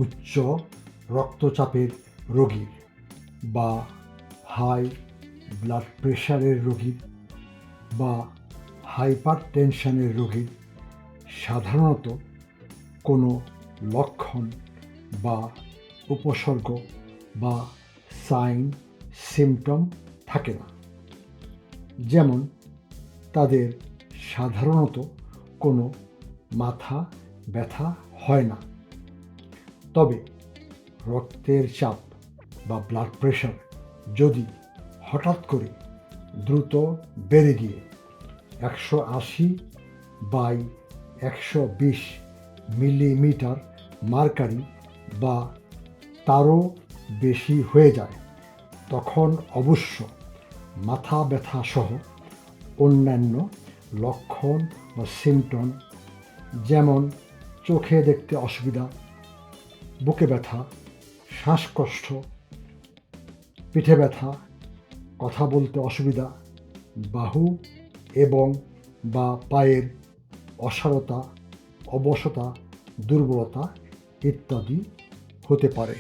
উচ্চ রক্তচাপের রোগীর বা হাই ব্লাড প্রেশারের রোগীর বা হাইপারটেনশনের রোগীর সাধারণত কোনো লক্ষণ বা উপসর্গ বা সাইন সিমটম থাকে না। যেমন তাদের সাধারণত কোনো মাথা ব্যথা হয় না। তবে রক্তের চাপ বা ব্লাড প্রেশার যদি হঠাৎ করে দ্রুত বেড়ে গিয়ে 180/120 মিলিমিটার মার্কারি বা তারও বেশি হয়ে যায়, তখন অবশ্য মাথা ব্যথা সহ অন্যান্য লক্ষণ বা সিমটম যেমন চোখে দেখতে অসুবিধা, বুকে ব্যথা, শ্বাসকষ্ট, পিঠে ব্যথা, কথা বলতে অসুবিধা, বাহু এবং বা পায়ের অসাড়তা, অবশতা, দুর্বলতা ইত্যাদি হতে পারে।